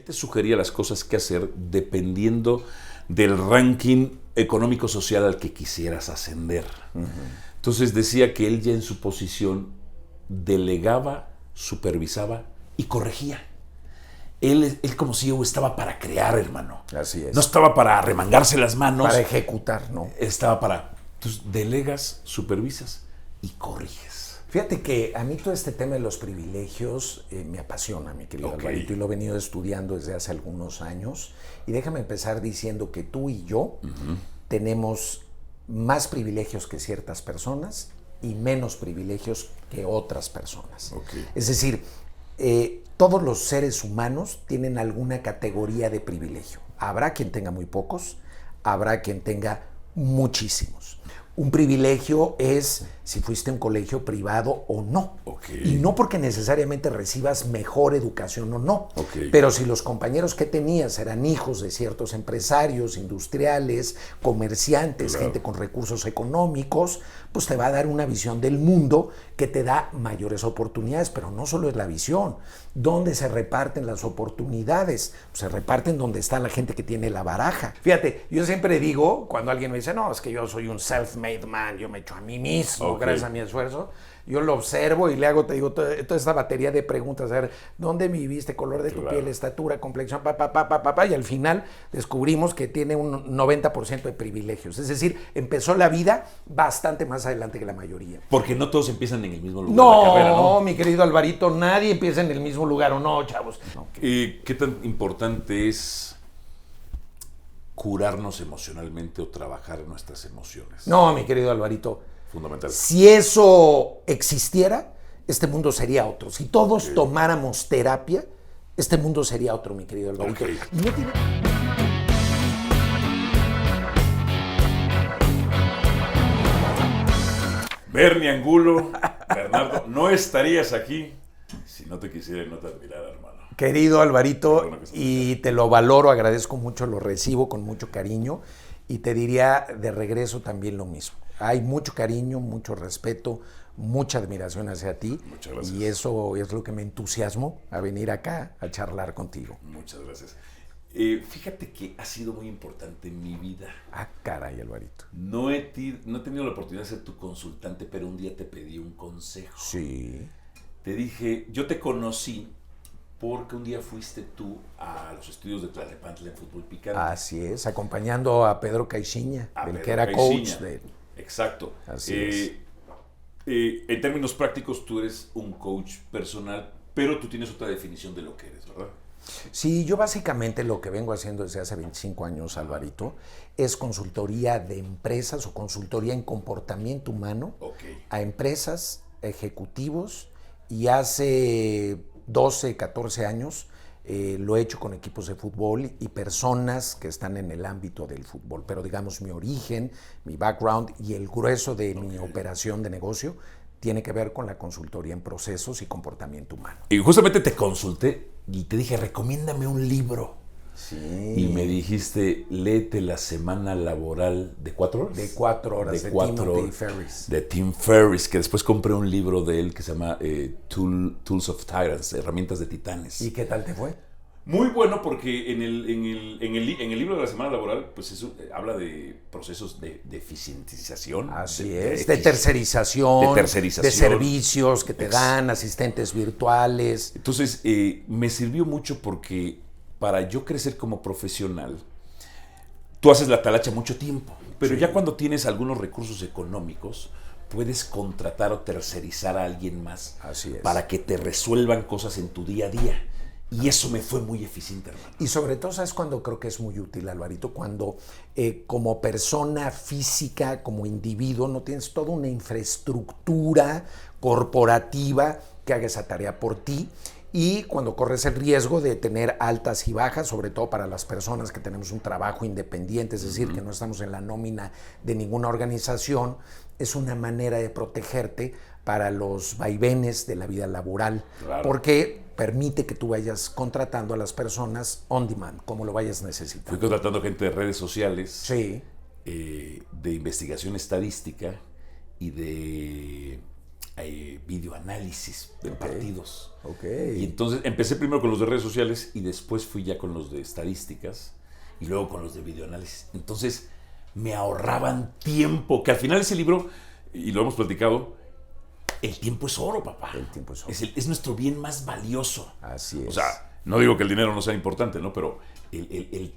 te sugería las cosas que hacer dependiendo del ranking económico-social al que quisieras ascender. Entonces decía que él ya en su posición delegaba, supervisaba y corregía. Él como CEO estaba para crear, hermano. Así es. No estaba para remangarse las manos. Para ejecutar, ¿no? Estaba para... Entonces delegas, supervisas y corriges. Fíjate que a mí todo este tema de los privilegios me apasiona, mi querido Alvarito, y lo he venido estudiando desde hace algunos años. Y déjame empezar diciendo que tú y yo tenemos más privilegios que ciertas personas y menos privilegios que otras personas. Es decir, todos los seres humanos tienen alguna categoría de privilegio. Habrá quien tenga muy pocos, habrá quien tenga muchísimos. Un privilegio es si fuiste a un colegio privado o no. Y no porque necesariamente recibas mejor educación o no. Pero si los compañeros que tenías eran hijos de ciertos empresarios, industriales, comerciantes, gente con recursos económicos, pues te va a dar una visión del mundo que te da mayores oportunidades. Pero no solo es la visión. ¿Dónde se reparten las oportunidades? Pues se reparten donde está la gente que tiene la baraja. Fíjate, yo siempre digo, cuando alguien me dice, no, es que yo soy un self-made man, yo me echo a mí mismo gracias a mi esfuerzo, yo lo observo y le hago, te digo, toda esta batería de preguntas, a ver, ¿dónde viviste? Color de tu piel, estatura, complexión, y al final descubrimos que tiene un 90% de privilegios. Es decir, empezó la vida bastante más adelante que la mayoría. Porque no todos empiezan en el mismo lugar No, de la carrera, ¿no? mi querido Alvarito, nadie empieza en el mismo lugar, ¿o no, chavos? ¿Qué tan importante es curarnos emocionalmente o trabajar nuestras emociones? No, mi querido Alvarito. Fundamental. Si eso existiera, este mundo sería otro. Si todos tomáramos terapia, este mundo sería otro, mi querido Alvarito. Y no tiene... Bernie Angulo, Bernardo, no estarías aquí si no te quisiera y no te admirara, hermano. Querido Alvarito, y te lo valoro, agradezco mucho, lo recibo con mucho cariño y te diría de regreso también lo mismo. Hay mucho cariño, mucho respeto, mucha admiración hacia ti. Muchas gracias. Y eso es lo que me entusiasmó a venir acá a charlar contigo. Muchas gracias. Fíjate que ha sido muy importante en mi vida. Ah, caray, Alvarito. No he tenido la oportunidad de ser tu consultante, pero un día te pedí un consejo. Sí. Te dije, yo te conocí porque un día fuiste tú a los estudios de Tlalnepantla en fútbol picante. Así es, acompañando a Pedro Caixinha, el que era Caixinha. coach de... Exacto. Así es. En términos prácticos, tú eres un coach personal, pero tú tienes otra definición de lo que eres, ¿verdad? Sí, yo básicamente lo que vengo haciendo desde hace 25 años, Alvarito, es consultoría de empresas o consultoría en comportamiento humano a empresas, ejecutivos, y hace 12, 14 años lo he hecho con equipos de fútbol y personas que están en el ámbito del fútbol. Pero digamos, mi origen, mi background y el grueso de mi operación de negocio tiene que ver con la consultoría en procesos y comportamiento humano. Y justamente te consulté y te dije, recomiéndame un libro. Sí. Y me dijiste, léete La Semana Laboral de 4 horas. De 4 horas, de Timothy Ferris. De Tim Ferriss, que después compré un libro de él que se llama Tools of Titans, Herramientas de Titanes. ¿Y qué tal te fue? Muy bueno, porque en el libro de La Semana Laboral, pues eso habla de procesos de eficientización. Así es, de tercerización, de servicios que te dan, asistentes virtuales. Entonces, me sirvió mucho porque para yo crecer como profesional, tú haces la talacha mucho tiempo, pero ya cuando tienes algunos recursos económicos, puedes contratar o tercerizar a alguien más para que te resuelvan cosas en tu día a día. Y eso me fue muy eficiente, hermano. Y sobre todo, ¿sabes cuándo creo que es muy útil, Alvarito? Cuando como persona física, como individuo, no tienes toda una infraestructura corporativa que haga esa tarea por ti. Y cuando corres el riesgo de tener altas y bajas, sobre todo para las personas que tenemos un trabajo independiente, es decir, que no estamos en la nómina de ninguna organización, es una manera de protegerte para los vaivenes de la vida laboral, porque permite que tú vayas contratando a las personas on demand, como lo vayas necesitando. Fui contratando gente de redes sociales, de investigación estadística y de videoanálisis de partidos. Okay. Y entonces empecé primero con los de redes sociales y después fui ya con los de estadísticas y luego con los de videoanálisis. Entonces me ahorraban tiempo, que al final ese libro, y lo hemos platicado, el tiempo es oro, papá. El tiempo es oro. Es nuestro bien más valioso. Así es. O sea, no digo que el dinero no sea importante, ¿no? Pero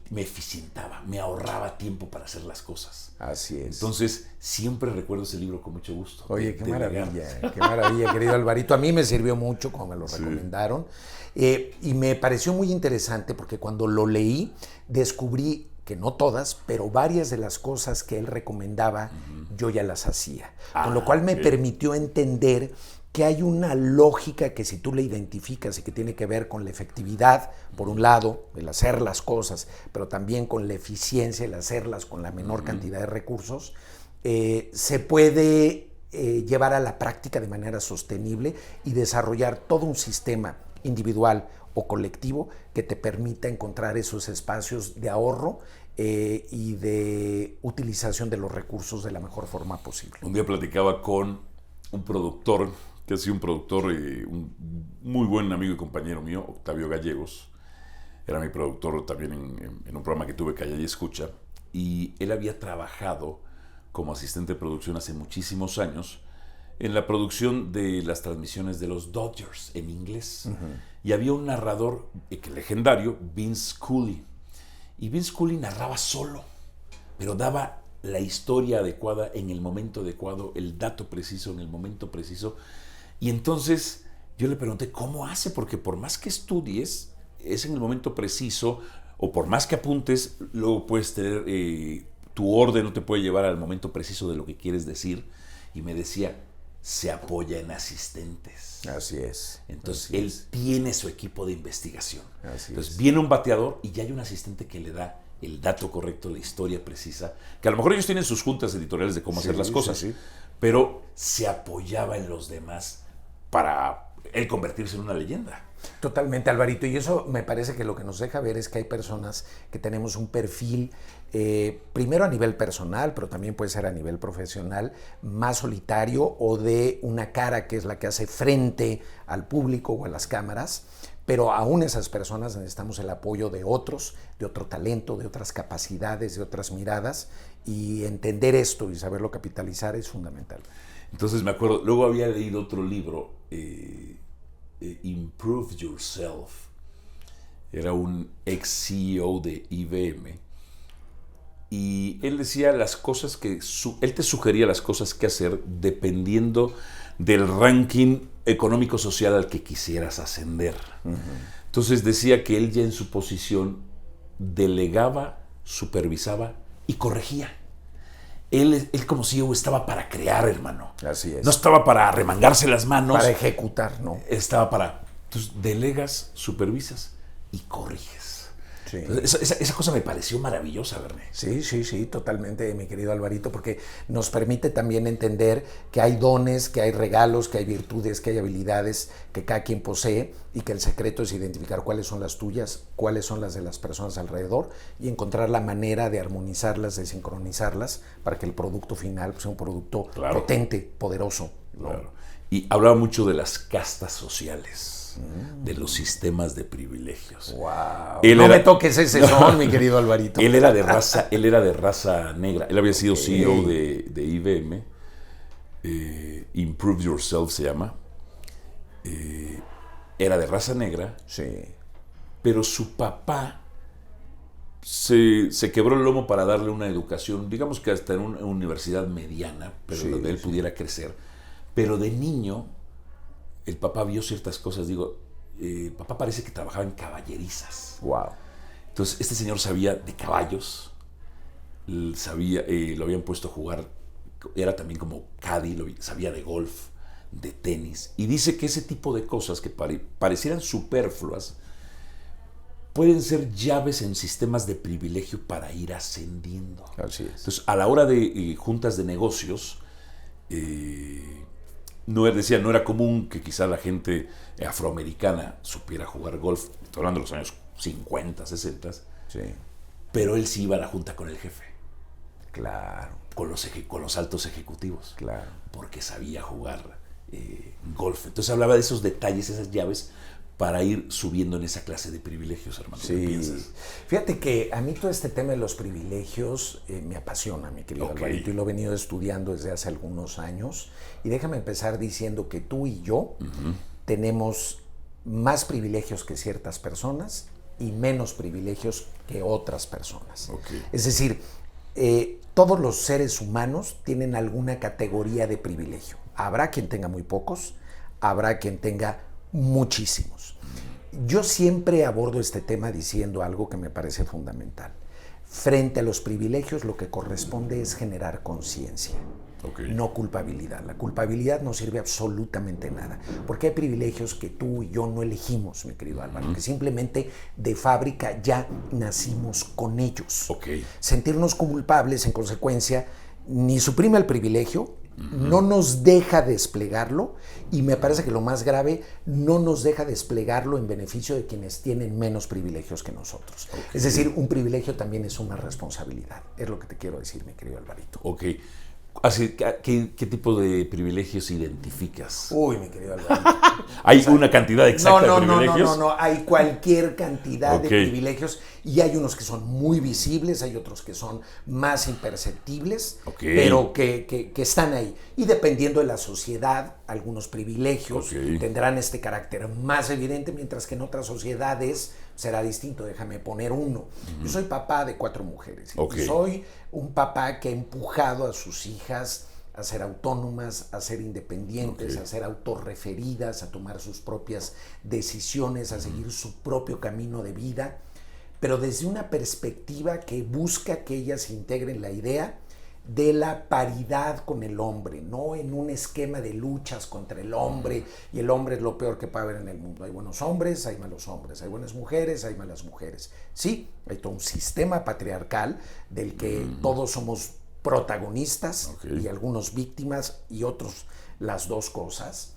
me eficientaba, me ahorraba tiempo para hacer las cosas. Así es. Entonces, siempre recuerdo ese libro con mucho gusto. Oye, qué maravilla, querido Alvarito. A mí me sirvió mucho, como me lo recomendaron. Y me pareció muy interesante porque cuando lo leí, descubrí que no todas, pero varias de las cosas que él recomendaba, yo ya las hacía. Con lo cual me permitió entender que hay una lógica que si tú la identificas y que tiene que ver con la efectividad, por un lado, el hacer las cosas, pero también con la eficiencia, el hacerlas con la menor cantidad de recursos, se puede llevar a la práctica de manera sostenible y desarrollar todo un sistema individual o colectivo que te permita encontrar esos espacios de ahorro y de utilización de los recursos de la mejor forma posible. Un día platicaba con un productor, que ha sido un productor, un muy buen amigo y compañero mío, Octavio Gallegos. Era mi productor también en un programa que tuve, Calla y Escucha, y él había trabajado como asistente de producción hace muchísimos años en la producción de las transmisiones de los Dodgers en inglés. Y había un narrador legendario, Vince Cooley. Y Vince Cooley narraba solo, pero daba la historia adecuada en el momento adecuado, el dato preciso en el momento preciso. Y entonces yo le pregunté, ¿cómo hace? Porque por más que estudies, es en el momento preciso, o por más que apuntes, luego puedes tener, tu orden no te puede llevar al momento preciso de lo que quieres decir. Y me decía, se apoya en asistentes. Así es. Entonces él tiene su equipo de investigación. Así Entonces es. viene un bateador y ya hay un asistente que le da el dato correcto, la historia precisa, que a lo mejor ellos tienen sus juntas editoriales de cómo hacer las cosas, pero se apoyaba en los demás para él convertirse en una leyenda. Totalmente, Alvarito, y eso me parece que lo que nos deja ver es que hay personas que tenemos un perfil, primero a nivel personal, pero también puede ser a nivel profesional, más solitario o de una cara que es la que hace frente al público o a las cámaras, pero aún esas personas necesitamos el apoyo de otros, de otro talento, de otras capacidades, de otras miradas, y entender esto y saberlo capitalizar es fundamental. Entonces me acuerdo, luego había leído otro libro, Improve Yourself. Era un ex CEO de IBM y él decía las cosas que él te sugería las cosas que hacer dependiendo del ranking económico social al que quisieras ascender. Entonces decía que él ya en su posición delegaba, supervisaba y corregía. Él como CEO estaba para crear, hermano. Así es. No estaba para arremangarse las manos. Para ejecutar, ¿no? Estaba para... Entonces, delegas, supervisas y corriges. Sí. Entonces, esa cosa me pareció maravillosa, Berné. Sí, totalmente, mi querido Alvarito, porque nos permite también entender que hay dones, que hay regalos, que hay virtudes, que hay habilidades que cada quien posee y que el secreto es identificar cuáles son las tuyas, cuáles son las de las personas alrededor y encontrar la manera de armonizarlas, de sincronizarlas para que el producto final sea un producto potente, poderoso, ¿no? Claro. Y hablaba mucho de las castas sociales. De los sistemas de privilegios. Wow. Me toques ese son, mi querido Alvarito. Él era de raza negra. Él había sido CEO de IBM. Improve Yourself se llama. Era de raza negra. Sí. Pero su papá se quebró el lomo para darle una educación, digamos que hasta en una universidad mediana, pero donde él pudiera crecer. Pero de niño, el papá vio ciertas cosas, papá parece que trabajaba en caballerizas. Wow. Entonces, este señor sabía de caballos, lo habían puesto a jugar, era también como caddy, sabía de golf, de tenis, y dice que ese tipo de cosas que parecieran superfluas pueden ser llaves en sistemas de privilegio para ir ascendiendo. Así es. Entonces, a la hora de juntas de negocios, no era común que quizá la gente afroamericana supiera jugar golf, estoy hablando de los años 50, 60, sí. Pero él sí iba a la junta con el jefe. Claro. Con los altos ejecutivos. Claro. Porque sabía jugar golf. Entonces hablaba de esos detalles, esas llaves, para ir subiendo en esa clase de privilegios, hermano. Sí. ¿Qué piensas? Fíjate que a mí todo este tema de los privilegios me apasiona, mi querido Alvarito, y lo he venido estudiando desde hace algunos años. Y déjame empezar diciendo que tú y yo tenemos más privilegios que ciertas personas y menos privilegios que otras personas. Es decir, todos los seres humanos tienen alguna categoría de privilegio. Habrá quien tenga muy pocos, habrá quien tenga muchísimos. Yo siempre abordo este tema diciendo algo que me parece fundamental. Frente a los privilegios, lo que corresponde es generar conciencia, no culpabilidad. La culpabilidad no sirve absolutamente nada, porque hay privilegios que tú y yo no elegimos, mi querido Álvaro, que simplemente de fábrica ya nacimos con ellos. Sentirnos culpables, en consecuencia, ni suprime el privilegio, no nos deja desplegarlo, y me parece que lo más grave, no nos deja desplegarlo en beneficio de quienes tienen menos privilegios que nosotros. Es decir, un privilegio también es una responsabilidad. Es lo que te quiero decir, mi querido Alvarito. Así, ¿qué tipo de privilegios identificas? Uy, mi querido Alvarito. ¿Hay una cantidad exacta de privilegios? No. Hay cualquier cantidad de privilegios, y hay unos que son muy visibles, hay otros que son más imperceptibles, pero que están ahí. Y dependiendo de la sociedad, algunos privilegios tendrán este carácter más evidente, mientras que en otras sociedades será distinto. Déjame poner uno. Yo soy papá de 4 mujeres. Y soy un papá que ha empujado a sus hijas a ser autónomas, a ser independientes, a ser autorreferidas, a tomar sus propias decisiones, a seguir su propio camino de vida, pero desde una perspectiva que busca que ellas integren la idea de la paridad con el hombre, no en un esquema de luchas contra el hombre, y el hombre es lo peor que puede haber en el mundo. Hay buenos hombres, hay malos hombres, hay buenas mujeres, hay malas mujeres. Sí, hay todo un sistema patriarcal del que todos somos protagonistas y algunos víctimas, y otros las dos cosas,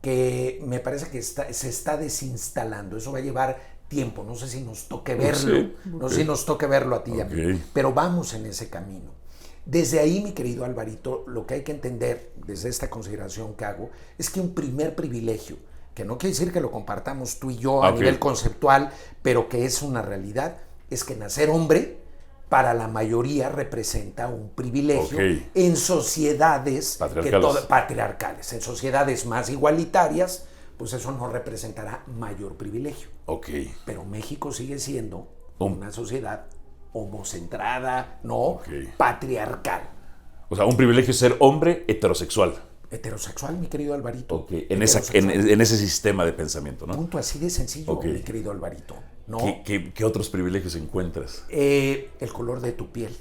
que me parece que se está desinstalando. Eso va a llevar tiempo, no sé si nos toque verlo, no sé si nos toque verlo a ti y a mí, pero vamos en ese camino. Desde ahí, mi querido Alvarito, lo que hay que entender, desde esta consideración que hago, es que un primer privilegio, que no quiere decir que lo compartamos tú y yo a nivel conceptual, pero que es una realidad, es que nacer hombre para la mayoría representa un privilegio en sociedades patriarcales. En sociedades más igualitarias, pues eso no representará mayor privilegio. Pero México sigue siendo una sociedad homocentrada, patriarcal. O sea, un privilegio es ser hombre heterosexual. Heterosexual, mi querido Alvarito. En ese sistema de pensamiento, ¿no? Punto así de sencillo, mi querido Alvarito. ¿No? ¿Qué otros privilegios encuentras? El color de tu piel.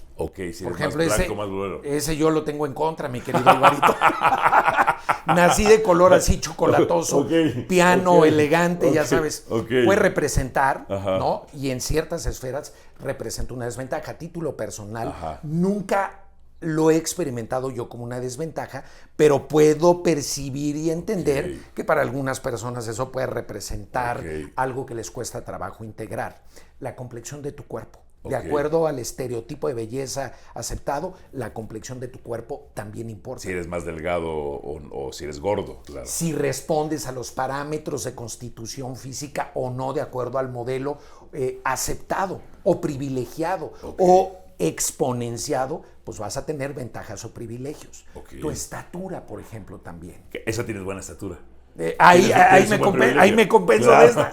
Si por ejemplo, más blanco, más güero. Ese yo lo tengo en contra, mi querido Alvarito. Nací de color así chocolatoso, piano, elegante, ya sabes. Puede representar, ¿no? Y en ciertas esferas representa una desventaja. A título personal, nunca lo he experimentado yo como una desventaja, pero puedo percibir y entender que para algunas personas eso puede representar algo que les cuesta trabajo integrar. La complexión de tu cuerpo. De acuerdo al estereotipo de belleza aceptado, la complexión de tu cuerpo también importa. Si eres más delgado o si eres gordo, claro. Si respondes a los parámetros de constitución física o no, de acuerdo al modelo aceptado o privilegiado o exponenciado, pues vas a tener ventajas o privilegios. Tu estatura, por ejemplo, también. Esa tienes buena estatura. Ahí me compenso de esta.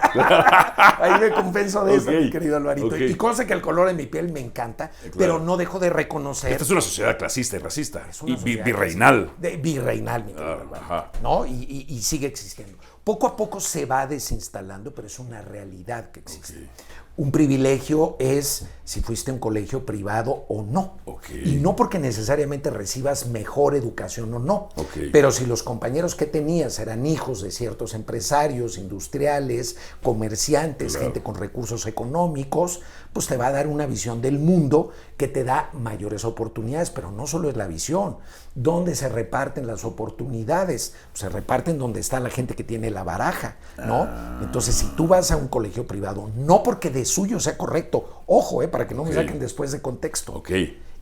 Ahí me compenso de esta, mi querido Alvarito. Y cosa que el color de mi piel me encanta, pero no dejo de reconocer. Esta es una sociedad clasista y racista. Y virreinal. Virreinal, mi querido Alvarito. ¿No? Y sigue existiendo. Poco a poco se va desinstalando, pero es una realidad que existe. Un privilegio es si fuiste a un colegio privado o no. Y no porque necesariamente recibas mejor educación o no. Pero si los compañeros que tenías eran hijos de ciertos empresarios, industriales, comerciantes, gente con recursos económicos, pues te va a dar una visión del mundo que te da mayores oportunidades. Pero no solo es la visión. ¿Dónde se reparten las oportunidades? Pues se reparten donde está la gente que tiene la baraja, ¿no? Entonces, si tú vas a un colegio privado, no porque de suyo sea correcto, ojo, para que no me saquen después de contexto.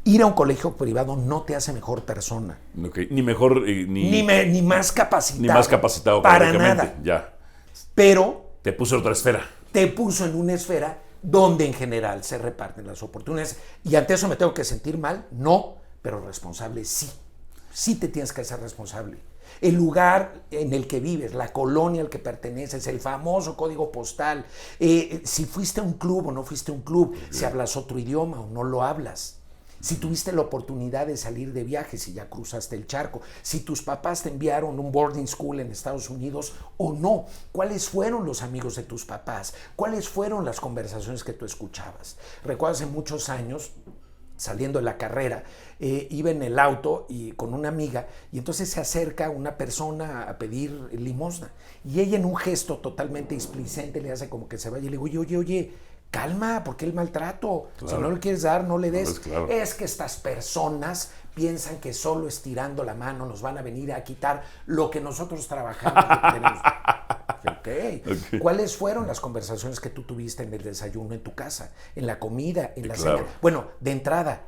Ir a un colegio privado no te hace mejor persona. Okay. Ni mejor, ni más capacitado. Ni más capacitado. Para nada. Ya. Pero te puso en otra esfera. Te puso en una esfera donde en general se reparten las oportunidades. ¿Y ante eso me tengo que sentir mal? No, pero responsable sí. Sí te tienes que hacer responsable. El lugar en el que vives, la colonia al que perteneces, el famoso código postal, si fuiste a un club o no fuiste a un club, si hablas otro idioma o no lo hablas, si tuviste la oportunidad de salir de viaje, si ya cruzaste el charco, si tus papás te enviaron a un boarding school en Estados Unidos o no, cuáles fueron los amigos de tus papás, cuáles fueron las conversaciones que tú escuchabas. Recuerdo hace muchos años, saliendo de la carrera, iba en el auto y con una amiga y entonces se acerca una persona a pedir limosna y ella en un gesto totalmente displicente le hace como que se vaya y le digo, oye, calma, ¿por qué el maltrato? Claro. Si no le quieres dar, no le des. Pues claro. Es que estas personas piensan que solo estirando la mano nos van a venir a quitar lo que nosotros trabajamos y tenemos. Okay. ¿Cuáles fueron las conversaciones que tú tuviste en el desayuno en tu casa, en la comida, en la cena? Bueno, de entrada,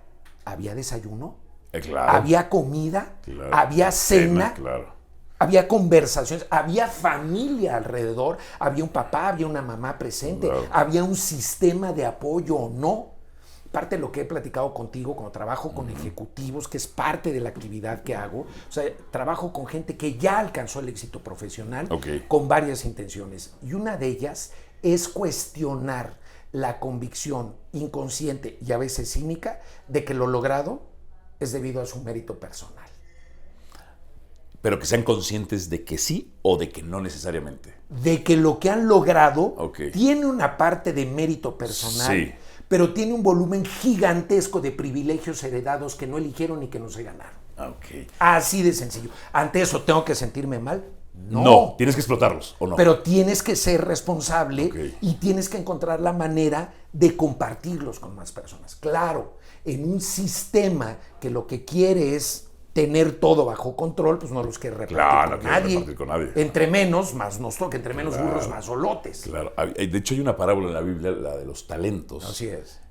¿había desayuno? Claro. ¿Había comida? Claro. ¿Había cena? Claro. Había conversaciones, había familia alrededor, había un papá, había una mamá presente, Claro. había un sistema de apoyo o no. Parte de lo que he platicado contigo, como trabajo con ejecutivos, que es parte de la actividad que hago, o sea, trabajo con gente que ya alcanzó el éxito profesional con varias intenciones. Y una de ellas es cuestionar la convicción inconsciente y a veces cínica de que lo logrado es debido a su mérito personal. Pero que sean conscientes de que sí o de que no necesariamente. De que lo que han logrado tiene una parte de mérito personal. Sí. Pero tiene un volumen gigantesco de privilegios heredados que no eligieron y que no se ganaron. Así de sencillo. ¿Ante eso tengo que sentirme mal? No, tienes que explotarlos, ¿o no? Pero tienes que ser responsable y tienes que encontrar la manera de compartirlos con más personas. Claro, en un sistema que lo que quiere es tener todo bajo control, pues no los quiere repartir con nadie. Entre menos, más nos toca, entre menos burros, más olotes. Claro. De hecho, hay una parábola en la Biblia, la de los talentos. Así es.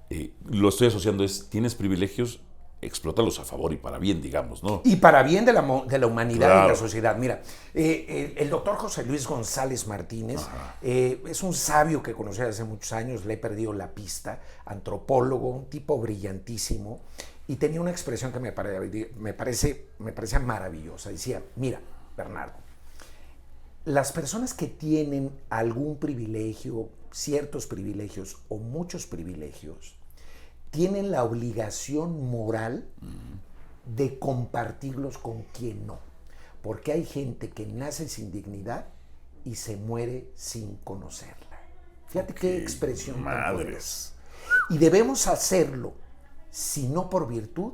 Lo estoy asociando, tienes privilegios, explótalos a favor y para bien, digamos, ¿no? Y para bien de la humanidad y la sociedad. Mira, el doctor José Luis González Martínez es un sabio que conocí hace muchos años, le he perdido la pista, antropólogo, un tipo brillantísimo, y tenía una expresión que me parecía maravillosa. Decía, mira, Bernardo, las personas que tienen algún privilegio, ciertos privilegios o muchos privilegios, tienen la obligación moral de compartirlos con quien no. Porque hay gente que nace sin dignidad y se muere sin conocerla. Fíjate qué expresión. Madres. Y debemos hacerlo, si no por virtud,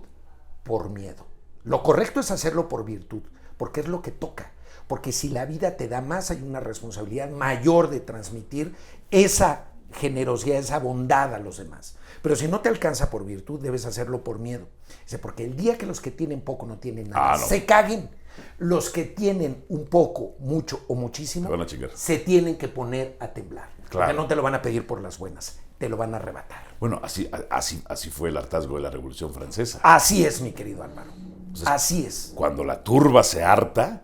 por miedo. Lo correcto es hacerlo por virtud, porque es lo que toca. Porque si la vida te da más, hay una responsabilidad mayor de transmitir esa generosidad, esa bondad a los demás. Pero si no te alcanza por virtud, debes hacerlo por miedo. Dice, porque el día que los que tienen poco no tienen nada, se caguen. Los que tienen un poco, mucho o muchísimo, se tienen que poner a temblar. Porque no te lo van a pedir por las buenas, te lo van a arrebatar. Bueno, así fue el hartazgo de la Revolución Francesa. Así es, mi querido Álvaro. Entonces, así es. Cuando la turba se harta,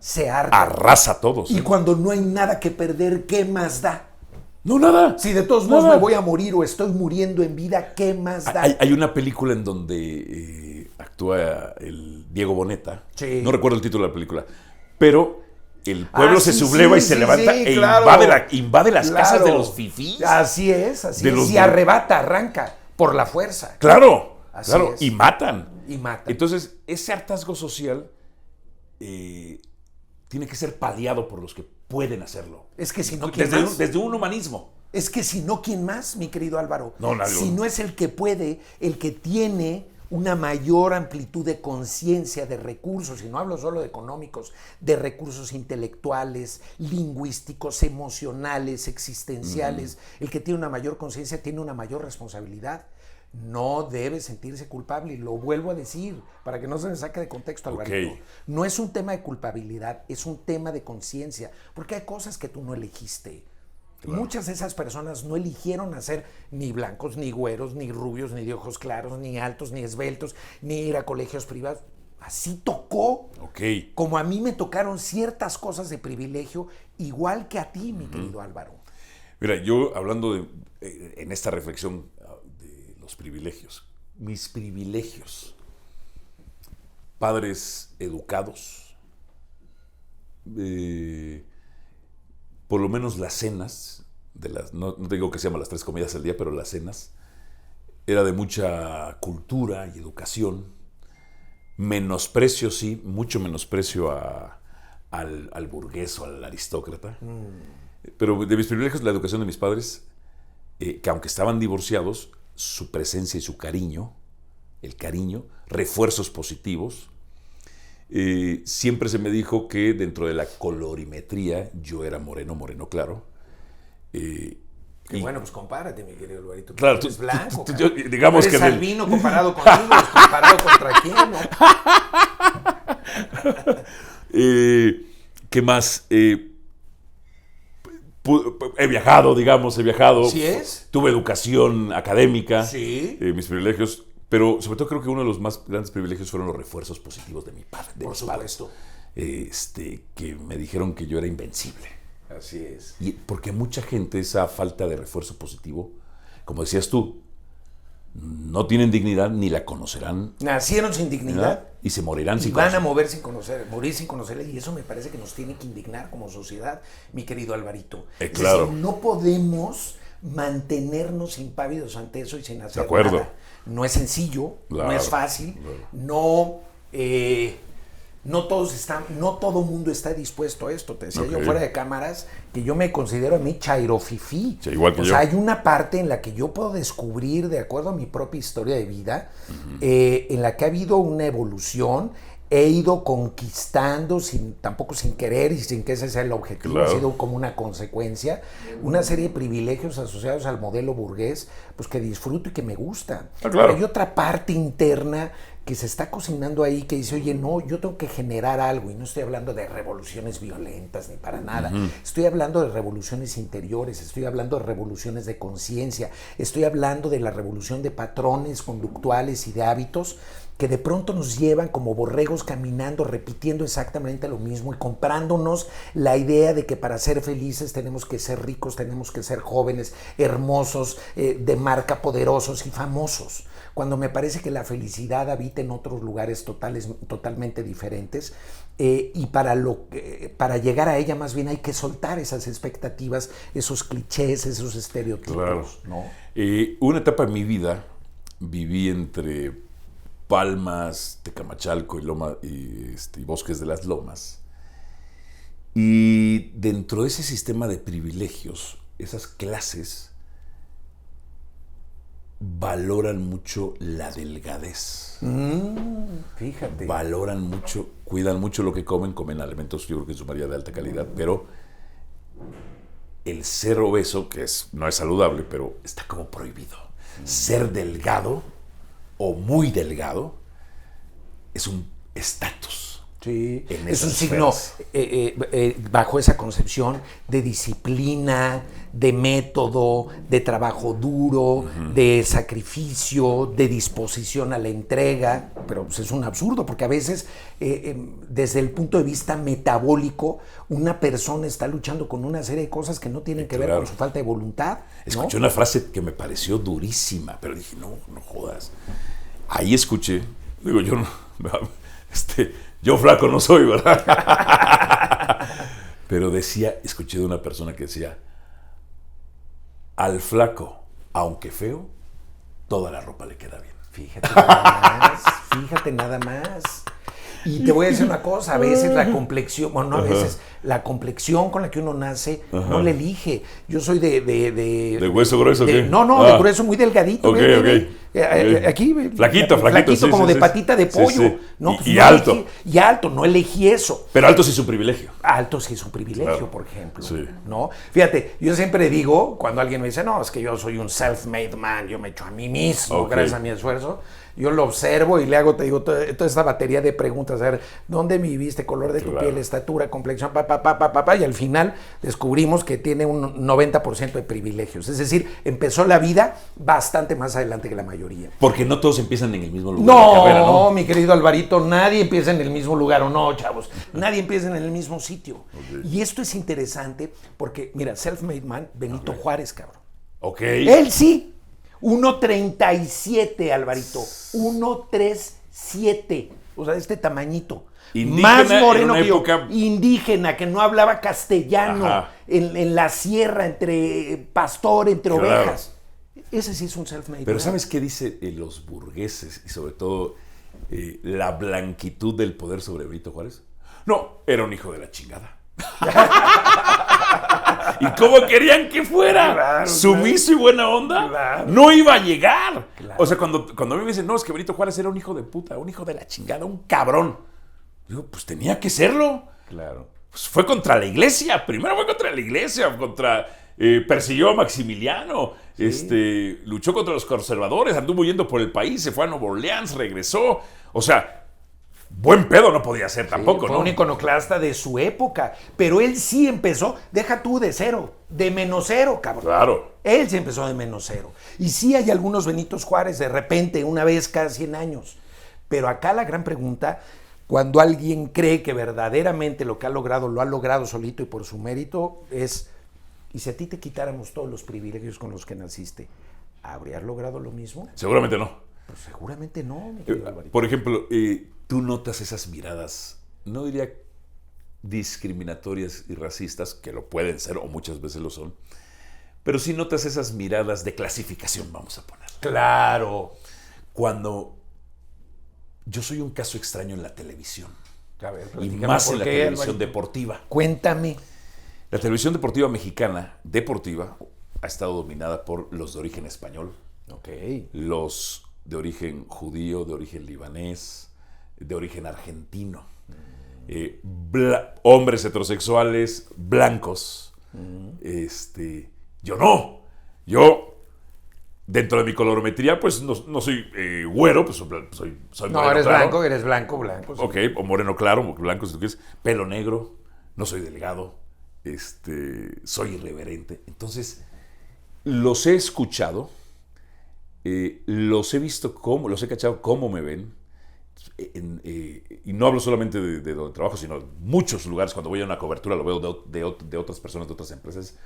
arrasa a todos. Y cuando no hay nada que perder, ¿qué más da? No, nada. Si de todos modos me voy a morir o estoy muriendo en vida, ¿qué más da? Hay una película en donde actúa el Diego Boneta. Sí. No recuerdo el título de la película. Pero el pueblo se subleva y se levanta e invade las casas de los fifís. Así es. Y arrebata, arranca por la fuerza. Claro. Así es. Y matan. Entonces, ese hartazgo social tiene que ser paliado por los que pueden hacerlo. Es que si no, ¿quién más? Desde un humanismo. Es que si no, ¿quién más, mi querido Álvaro? No, nadie. Si no es el que puede, el que tiene una mayor amplitud de conciencia, de recursos, y no hablo solo de económicos, de recursos intelectuales, lingüísticos, emocionales, existenciales. El que tiene una mayor conciencia tiene una mayor responsabilidad. No debe sentirse culpable, y lo vuelvo a decir para que no se me saque de contexto, Alvarito. No es un tema de culpabilidad, es un tema de conciencia, porque hay cosas que tú no elegiste. Claro. Muchas de esas personas no eligieron nacer ni blancos, ni güeros, ni rubios, ni de ojos claros, ni altos, ni esbeltos, ni ir a colegios privados. Así tocó. Ok. Como a mí me tocaron ciertas cosas de privilegio, igual que a ti, mi querido Álvaro. Mira, yo hablando en esta reflexión de los privilegios, mis privilegios, padres educados, por lo menos las cenas, no digo que se llaman las 3 comidas al día, pero las cenas, era de mucha cultura y educación, menosprecio, sí, mucho menosprecio al burgués o al aristócrata. Pero de mis privilegios, la educación de mis padres, que aunque estaban divorciados, su presencia y su cariño, el cariño, refuerzos positivos. Siempre se me dijo que dentro de la colorimetría yo era moreno claro. Y bueno, pues compárate, mi querido Alvarito. Claro, tú eres blanco. digamos eres que albino comparado conmigo, comparado contra quién, ¿no? ¿Qué más? He viajado. ¿Sí es? Tuve educación académica. Sí. Mis privilegios. Pero sobre todo creo que uno de los más grandes privilegios fueron los refuerzos positivos de mi padre. Por supuesto. Que me dijeron que yo era invencible. Así es. Y porque mucha gente esa falta de refuerzo positivo, como decías tú, no tienen dignidad ni la conocerán. Nacieron sin dignidad. ¿Verdad? Y se morirán sin van conocer. a morir sin conocerla, y eso me parece que nos tiene que indignar como sociedad, mi querido Alvarito. Claro. Es decir, no podemos mantenernos impávidos ante eso y sin hacer De acuerdo. nada. No es sencillo, Claro, no es fácil, claro. no todo mundo está dispuesto a esto. Te decía Ok. yo fuera de cámaras que yo me considero a mí chairofifí. Sí, igual que o yo. sea, hay una parte en la que yo puedo descubrir, de acuerdo a mi propia historia de vida, en la que ha habido una evolución. He ido conquistando, tampoco sin querer y sin que ese sea el objetivo, Claro. ha sido como una consecuencia, una serie de privilegios asociados al modelo burgués, pues que disfruto y que me gusta. Claro. Hay otra parte interna que se está cocinando ahí, que dice, oye, no, yo tengo que generar algo, y no estoy hablando de revoluciones violentas ni para nada, estoy hablando de revoluciones interiores, estoy hablando de revoluciones de conciencia, estoy hablando de la revolución de patrones conductuales y de hábitos que de pronto nos llevan como borregos caminando, repitiendo exactamente lo mismo y comprándonos la idea de que para ser felices tenemos que ser ricos, tenemos que ser jóvenes, hermosos, de marca, poderosos y famosos. Cuando me parece que la felicidad habita en otros lugares totalmente diferentes, y para llegar a ella más bien hay que soltar esas expectativas, esos clichés, esos estereotipos. Claro. ¿No? Una etapa de mi vida viví entre Palmas, Tecamachalco y Bosques de las Lomas. Y dentro de ese sistema de privilegios, esas clases valoran mucho la delgadez. Fíjate. Valoran mucho, cuidan mucho lo que comen alimentos, yo creo que en su mayoría de alta calidad, pero el ser obeso, que no es saludable, pero está como prohibido. Ser delgado o muy delgado es un estatus. Sí, en es un esas signo esferas. bajo esa concepción de disciplina, de método, de trabajo duro, de sacrificio, de disposición a la entrega, pero pues es un absurdo porque a veces desde el punto de vista metabólico una persona está luchando con una serie de cosas que no tienen que ver con su falta de voluntad, ¿no? Escuché una frase que me pareció durísima, pero dije, no jodas. Ahí escuché, digo, yo no, yo flaco no soy, ¿verdad? Pero escuché de una persona que decía, al flaco, aunque feo, toda la ropa le queda bien. Fíjate nada más. Y te voy a decir una cosa, a veces la complexión, bueno, no a veces, la complexión con la que uno nace no le elige. Yo soy ¿De hueso grueso o qué? No, de grueso muy delgadito. Ok. Aquí, flaquito, sí, como sí, de patita de pollo. Sí. No, pues y no alto. y alto, no elegí eso. Pero alto sí es un privilegio. Alto sí es un privilegio, Claro. por ejemplo. Sí. ¿No? Fíjate, yo siempre digo, cuando alguien me dice, no, es que yo soy un self-made man, yo me echo a mí mismo Ok. gracias a mi esfuerzo, yo lo observo y le hago, te digo, toda esta batería de preguntas, a ver, ¿dónde viviste? Color de tu Claro. piel, estatura, complexión, y al final descubrimos que tiene un 90% de privilegios. Es decir, empezó la vida bastante más adelante que la mayoría. Porque no todos empiezan en el mismo lugar de la carrera, ¿no? Mi querido Alvarito, nadie empieza en el mismo lugar, o no, chavos. Nadie empieza en el mismo sitio. Ok. Y esto es interesante porque, mira, self-made man, Benito Juárez, cabrón. Ok. Él sí. 1.37, Alvarito. 1.37. O sea, de este tamañito. Indígena Más moreno en una que yo. época- Indígena, que no hablaba castellano. Ajá. En la sierra, entre pastor, entre Claro. ovejas. Ese sí es un self-made Pero man. ¿sabes qué dice los burgueses y sobre todo la blanquitud del poder sobre Benito Juárez? No, era un hijo de la chingada. ¿Y cómo querían que fuera? Claro, Sumiso y buena onda. Claro. No iba a llegar. Claro. O sea, cuando a mí me dicen, no, es que Benito Juárez era un hijo de puta, un hijo de la chingada, un cabrón. Digo, pues tenía que serlo. Claro. Pues fue contra la iglesia. Primero fue contra la iglesia, persiguió a Maximiliano, luchó contra los conservadores, anduvo huyendo por el país, se fue a Nueva Orleans, regresó. O sea, buen pedo no podía ser tampoco, fue ¿no? un iconoclasta de su época, pero él sí empezó, deja tú de cero, de menos cero, cabrón. Claro. Él sí empezó de menos cero. Y sí hay algunos Benitos Juárez de repente, una vez cada 100 años. Pero acá la gran pregunta, cuando alguien cree que verdaderamente lo que ha logrado, lo ha logrado solito y por su mérito, es, ¿y si a ti te quitáramos todos los privilegios con los que naciste, habrías logrado lo mismo? Seguramente no. Pues seguramente no, mi querido Alvarito. Por ejemplo, tú notas esas miradas, no diría discriminatorias y racistas, que lo pueden ser o muchas veces lo son, pero sí notas esas miradas de clasificación, vamos a poner. Claro. Cuando yo soy un caso extraño en la televisión, A ver, y platícame más por en la qué, televisión Alvarito. deportiva. Cuéntame. La televisión deportiva mexicana, deportiva, ha estado dominada por los de origen español, Ok. los de origen judío, de origen libanés, de origen argentino, hombres heterosexuales, blancos. Yo no. Yo, dentro de mi colorometría, pues no soy güero, pues soy No, moreno eres claro. blanco, eres blanco. Sí. Ok, o moreno claro, blanco si tú quieres, pelo negro, no soy delgado, soy irreverente. Entonces, los he escuchado, los he visto los he cachado cómo me ven, y no hablo solamente de donde trabajo, sino en muchos lugares, cuando voy a una cobertura, lo veo de otras personas, de otras empresas,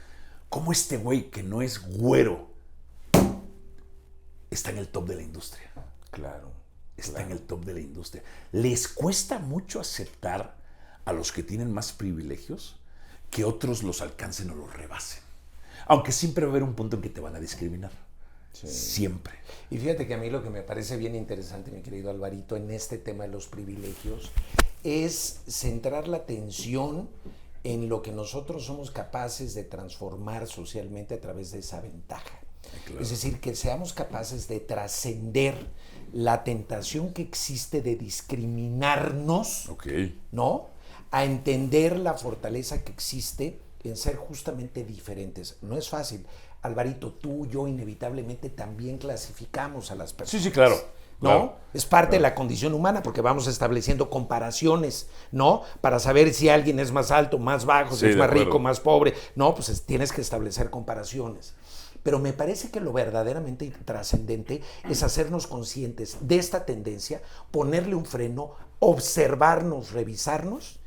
cómo este güey que no es güero está en el top de la industria. Claro. Está en el top de la industria. Les cuesta mucho aceptar a los que tienen más privilegios que otros los alcancen o los rebasen. Aunque siempre va a haber un punto en que te van a discriminar. Sí. Siempre. Y fíjate que a mí lo que me parece bien interesante, mi querido Alvarito, en este tema de los privilegios, es centrar la atención en lo que nosotros somos capaces de transformar socialmente a través de esa ventaja. Claro. Es decir, que seamos capaces de trascender la tentación que existe de discriminarnos, ¿no? A entender la fortaleza que existe en ser justamente diferentes. No es fácil. Alvarito, tú y yo inevitablemente también clasificamos a las personas. Sí, claro. ¿No? Claro. Es parte de la condición humana porque vamos estableciendo comparaciones, ¿no? Para saber si alguien es más alto, más bajo, si es más rico, más pobre. No, pues tienes que establecer comparaciones. Pero me parece que lo verdaderamente trascendente es hacernos conscientes de esta tendencia, ponerle un freno, observarnos, revisarnos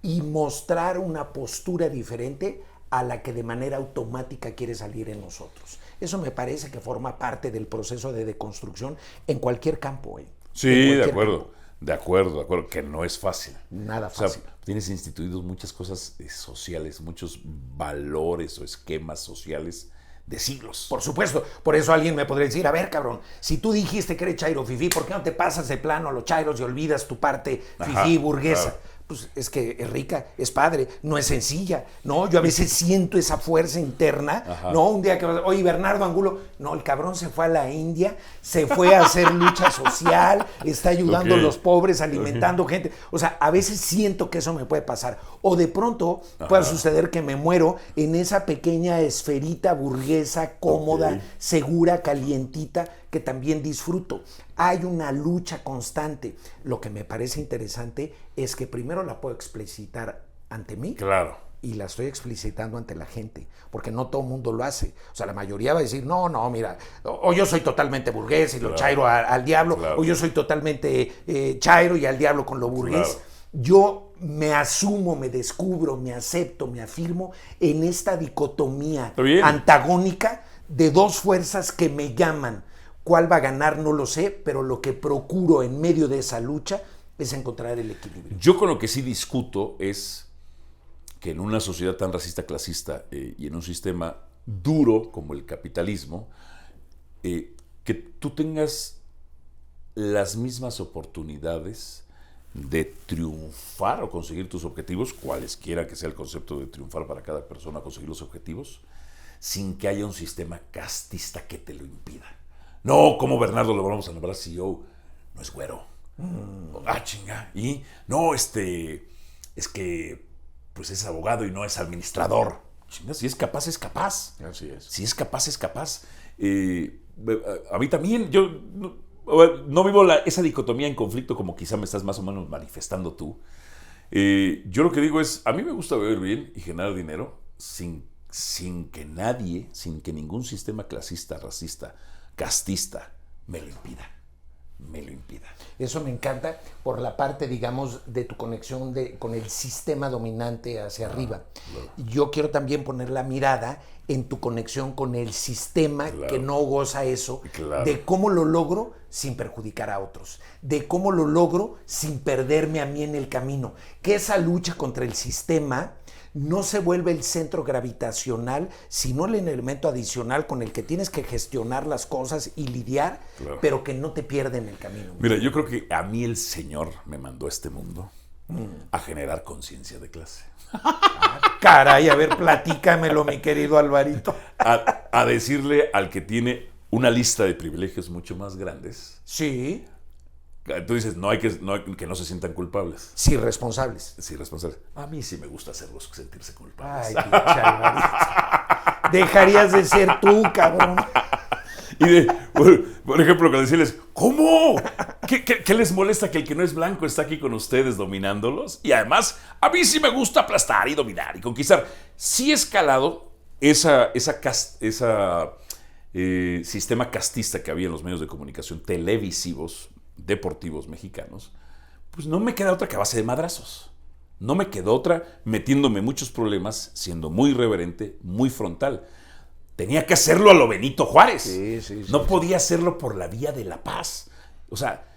y mostrar una postura diferente a la que de manera automática quiere salir en nosotros. Eso me parece que forma parte del proceso de deconstrucción en cualquier campo. Sí, de acuerdo. De acuerdo, que no es fácil. Nada fácil. O sea, tienes instituidos muchas cosas sociales, muchos valores o esquemas sociales de siglos. Por supuesto. Por eso alguien me podría decir, a ver, cabrón, si tú dijiste que eres chairo fifí, ¿por qué no te pasas de plano a los chairos y olvidas tu parte fifí burguesa? Claro. pues es que es rica, es padre, no es sencilla, ¿no? Yo a veces siento esa fuerza interna, ajá, ¿no? Un día que vas, oye, Bernardo Angulo, no, el cabrón se fue a la India, se fue a hacer lucha social, está ayudando a los pobres, alimentando gente. O sea, a veces siento que eso me puede pasar. O de pronto puede suceder que me muero en esa pequeña esferita burguesa, cómoda, segura, calientita, que también disfruto. Hay una lucha constante. Lo que me parece interesante es que primero la puedo explicitar ante mí. Claro. Y la estoy explicitando ante la gente, porque no todo el mundo lo hace. O sea, la mayoría va a decir, no, mira, o yo soy totalmente burgués y lo chairo al diablo, o yo soy totalmente chairo y al diablo con lo burgués. Claro. Yo me asumo, me descubro, me acepto, me afirmo en esta dicotomía antagónica de dos fuerzas que me llaman. ¿Cuál va a ganar? No lo sé, pero lo que procuro en medio de esa lucha es encontrar el equilibrio. Yo con lo que sí discuto es que en una sociedad tan racista, clasista y en un sistema duro como el capitalismo, que tú tengas las mismas oportunidades de triunfar o conseguir tus objetivos, cualesquiera que sea el concepto de triunfar para cada persona, conseguir los objetivos, sin que haya un sistema castista que te lo impida. No, como Bernardo lo vamos a nombrar CEO, no es güero. Chinga. Y no, es que pues es abogado y no es administrador. Chinga, si es capaz, es capaz. Así es. Si es capaz, es capaz. A mí también, yo no vivo esa dicotomía en conflicto como quizá me estás más o menos manifestando tú. Yo lo que digo es, a mí me gusta vivir bien y generar dinero sin que nadie, sin que ningún sistema clasista, racista, castista me lo impida. Eso me encanta por la parte, digamos, de tu conexión con el sistema dominante hacia arriba. Claro. Yo quiero también poner la mirada en tu conexión con el sistema que no goza eso, de cómo lo logro sin perjudicar a otros, de cómo lo logro sin perderme a mí en el camino, que esa lucha contra el sistema no se vuelve el centro gravitacional, sino el elemento adicional con el que tienes que gestionar las cosas y lidiar, pero que no te pierde en el camino. Mira, yo creo que a mí el Señor me mandó a este mundo a generar conciencia de clase. Caray, a ver, platícamelo, mi querido Alvarito. A decirle al que tiene una lista de privilegios mucho más grandes. Sí. Tú dices, que no se sientan culpables. Sí, responsables. Sí, responsables. A mí sí me gusta hacerlos sentirse culpables. Ay, pinche Alvarito. Dejarías de ser tú, cabrón. Y por ejemplo, cuando decirles, ¿cómo? ¿Qué les molesta que el que no es blanco está aquí con ustedes dominándolos? Y además, a mí sí me gusta aplastar y dominar y conquistar. Sí he escalado ese sistema castista que había en los medios de comunicación televisivos, deportivos mexicanos, pues no me queda otra que a base de madrazos. No me quedó otra metiéndome muchos problemas, siendo muy irreverente, muy frontal. Tenía que hacerlo a lo Benito Juárez. Sí, no podía hacerlo por la vía de la paz. O sea,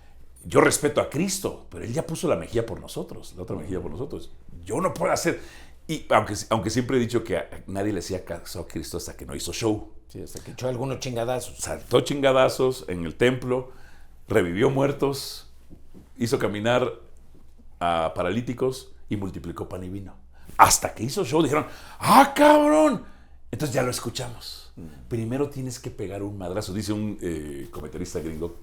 yo respeto a Cristo, pero Él ya puso la mejilla por nosotros, la otra mejilla por nosotros. Yo no puedo hacer... Y aunque siempre he dicho que a nadie le hacía caso a Cristo hasta que no hizo show. Sí, hasta que echó algunos chingadazos. Saltó chingadazos en el templo, revivió muertos, hizo caminar a paralíticos y multiplicó pan y vino. Hasta que hizo show dijeron, ¡ah, cabrón! Entonces ya lo escuchamos. Primero tienes que pegar un madrazo. Dice un comentarista gringo,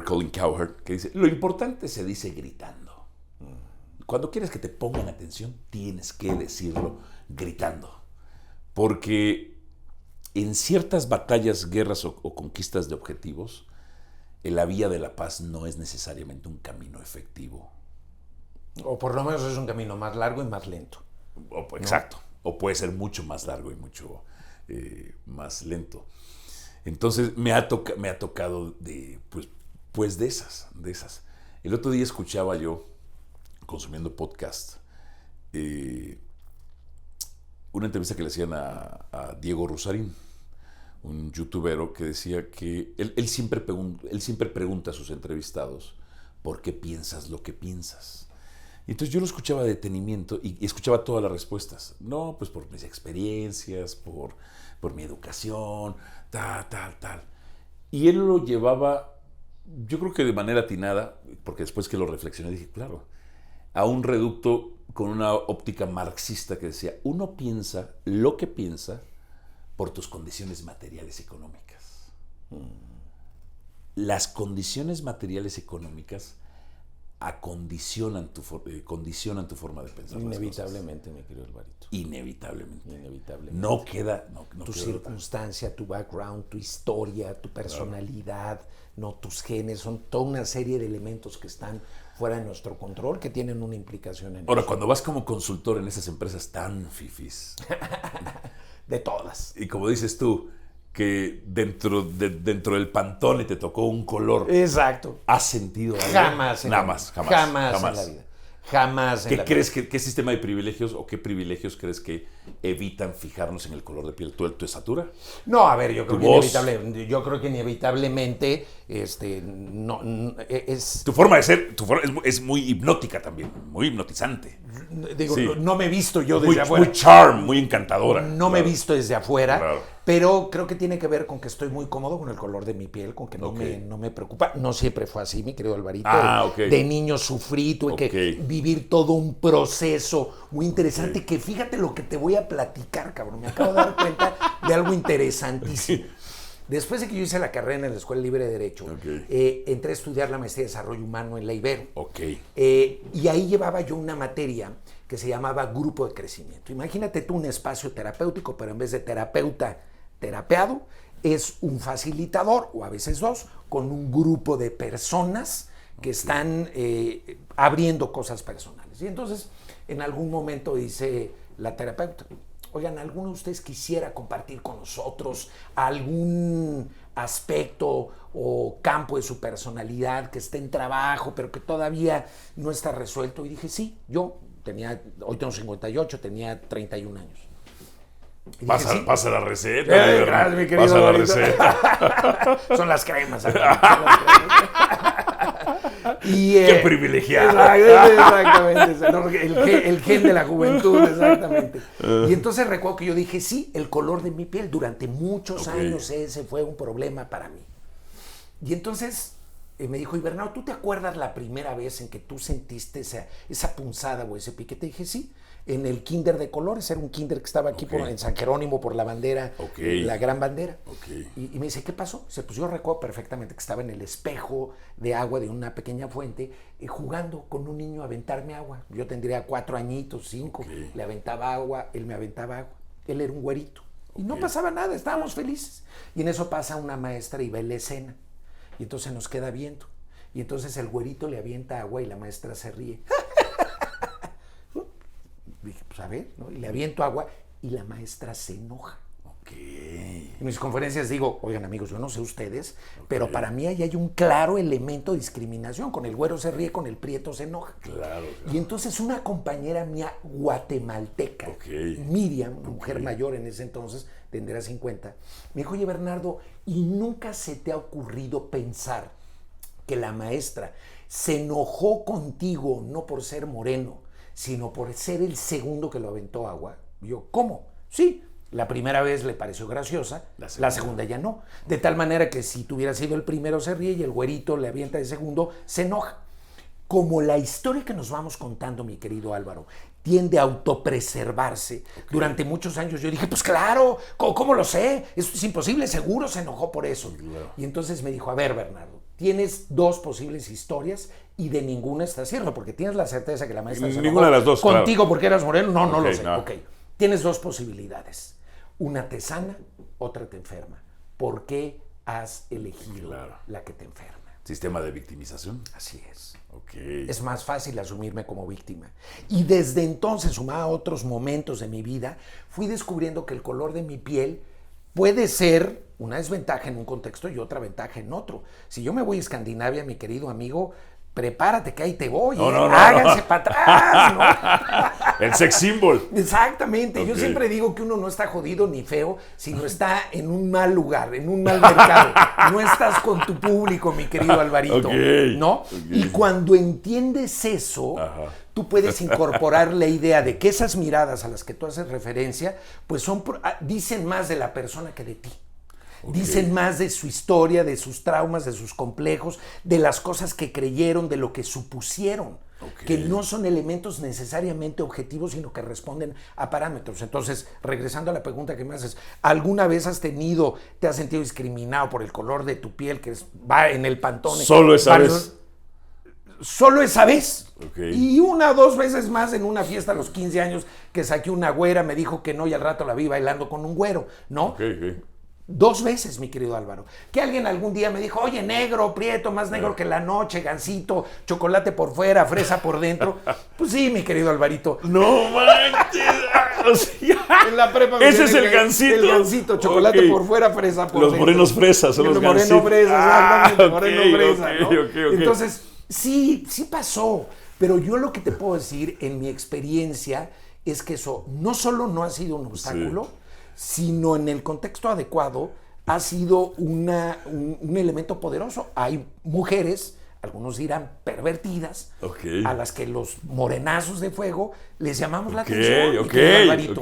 Colin Cowherd, que dice, lo importante se dice gritando. Cuando quieres que te pongan atención, tienes que decirlo gritando. Porque en ciertas batallas, guerras o conquistas de objetivos, la vía de la paz no es necesariamente un camino efectivo. O por lo menos es un camino más largo y más lento. Exacto. ¿No? O puede ser mucho más largo y mucho más lento. Entonces me ha tocado de esas. El otro día escuchaba yo, consumiendo podcast, una entrevista que le hacían a Diego Rusarín, un youtubero que decía que él siempre pregunta a sus entrevistados ¿por qué piensas lo que piensas? Y entonces yo lo escuchaba de detenimiento y escuchaba todas las respuestas. No, pues por mis experiencias, por mi educación, tal. Y él lo llevaba Yo creo que de manera atinada, porque después que lo reflexioné dije, claro, a un reducto con una óptica marxista que decía, uno piensa lo que piensa por tus condiciones materiales económicas. Las condiciones materiales económicas condicionan tu forma de pensar. Inevitablemente, mi querido Alvarito. Inevitablemente. No queda. Tu circunstancia, tu background, tu historia, tu personalidad, no tus genes, son toda una serie de elementos que están fuera de nuestro control, que tienen una implicación en Ahora, eso. cuando vas como consultor en esas empresas tan fifís. De todas. Y como dices tú, que dentro del Pantone te tocó un color. Exacto. ¿Has sentido algo? Jamás en la vida. Jamás En la vida. Jamás en la vida. ¿Qué crees qué sistema de privilegios o qué privilegios crees que evitan fijarnos en el color de piel? ¿Tu estatura? No, a ver, yo creo voz. que inevitablemente Tu forma de ser es muy hipnótica también, muy hipnotizante. Digo, Sí. no me he visto yo desde afuera. Muy charm, muy encantadora. No me he visto desde afuera, Claro. pero creo que tiene que ver con que estoy muy cómodo con el color de mi piel, con que no me preocupa. No siempre fue así, mi querido Alvarito. Ok. De niño sufrí, tuve que vivir todo un proceso muy interesante, que fíjate lo que te voy a platicar, cabrón. Me acabo de dar cuenta de algo interesantísimo. Después de que yo hice la carrera en la Escuela Libre de Derecho, entré a estudiar la maestría de Desarrollo Humano en la Ibero. Y ahí llevaba yo una materia que se llamaba Grupo de Crecimiento. Imagínate tú un espacio terapéutico, pero en vez de terapeuta terapeado, es un facilitador, o a veces dos, con un grupo de personas que están abriendo cosas personales. Y entonces, en algún momento dice la terapeuta, oigan, ¿alguno de ustedes quisiera compartir con nosotros algún aspecto o campo de su personalidad que esté en trabajo, pero que todavía no está resuelto? Y dije, sí, hoy tengo 58, tenía 31 años. Pasa la receta. Gracias, mi querido. Pasa la receta. Son las cremas. Qué privilegiado. Exactamente. El gen de la juventud, exactamente. Y entonces recuerdo que yo dije, sí, el color de mi piel. Durante muchos años ese fue un problema para mí. Y entonces me dijo, y Bernardo, ¿tú te acuerdas la primera vez en que tú sentiste esa punzada o ese piquete? Dije, sí, en el kinder de colores. Era un kinder que estaba aquí en San Jerónimo por la bandera, la gran bandera. Y me dice, ¿qué pasó? Dice, pues yo recuerdo perfectamente que estaba en el espejo de agua de una pequeña fuente jugando con un niño a aventarme agua. Yo tendría 4 añitos, 5. Le aventaba agua, él me aventaba agua. Él era un güerito. Y no pasaba nada, estábamos felices. Y en eso pasa una maestra y ve la escena. Y entonces nos queda viendo. Y entonces el güerito le avienta agua y la maestra se ríe. Dije, pues a ver, ¿no? Y le aviento agua y la maestra se enoja. En mis conferencias digo, oigan amigos, yo no sé ustedes, pero para mí ahí hay un claro elemento de discriminación. Con el güero se ríe, con el prieto se enoja. Claro. Y entonces una compañera mía guatemalteca, Miriam, una mujer mayor en ese entonces, tendría 50, me dijo, oye Bernardo, ¿y nunca se te ha ocurrido pensar que la maestra se enojó contigo no por ser moreno, sino por ser el segundo que lo aventó agua? Y yo, ¿cómo? Sí, la primera vez le pareció graciosa, la segunda ya no. De tal manera que si tuviera sido el primero se ríe y el güerito le avienta el segundo, se enoja. Como la historia que nos vamos contando, mi querido Álvaro, tiende a autopreservarse, durante muchos años yo dije, pues claro, ¿cómo lo sé? Esto es imposible, seguro se enojó por eso. Claro. Y entonces me dijo, a ver, Bernardo, tienes 2 posibles historias y de ninguna está cierto, porque tienes la certeza que la maestra se enojó de las dos, contigo porque eras moreno. No lo sé. No. Tienes 2 posibilidades. Una te sana, otra te enferma. ¿Por qué has elegido la que te enferma? Sistema de victimización. Así es. Es más fácil asumirme como víctima. Y desde entonces, sumado a otros momentos de mi vida, fui descubriendo que el color de mi piel puede ser una desventaja en un contexto y otra ventaja en otro. Si yo me voy a Escandinavia, mi querido amigo, prepárate que ahí te voy. Háganse para atrás, ¿no? El sex symbol. Exactamente. Yo siempre digo que uno no está jodido ni feo, sino está en un mal lugar, en un mal mercado. No estás con tu público, mi querido Alvarito. ¿No? Y cuando entiendes eso, tú puedes incorporar la idea de que esas miradas a las que tú haces referencia, pues dicen más de la persona que de ti. Dicen más de su historia, de sus traumas, de sus complejos, de las cosas que creyeron, de lo que supusieron. Que no son elementos necesariamente objetivos, sino que responden a parámetros. Entonces, regresando a la pregunta que me haces, ¿alguna vez te has sentido discriminado por el color de tu piel, que va en el Pantone? Solo esa vez. Solo esa vez. Y 1 o 2 veces más en una fiesta a los 15 años que saqué una güera, me dijo que no y al rato la vi bailando con un güero, ¿no? 2 veces, mi querido Álvaro. Que alguien algún día me dijo, oye, negro, prieto, más negro que la noche, gansito, chocolate por fuera, fresa por dentro. Pues sí, mi querido Alvarito. ¡No manches! O sea, en la prepa ese es el gansito. El gansito, chocolate por fuera, fresa por dentro. Los morenos fresas son los gansitos. Moreno fresas, moreno fresa, ¿no? Okay. Entonces, sí pasó. Pero yo lo que te puedo decir, en mi experiencia, es que eso no solo no ha sido un obstáculo, sino en el contexto adecuado ha sido un elemento poderoso. Hay mujeres, algunos dirán pervertidas, a las que los morenazos de fuego les llamamos la atención, mi querido Alvarito.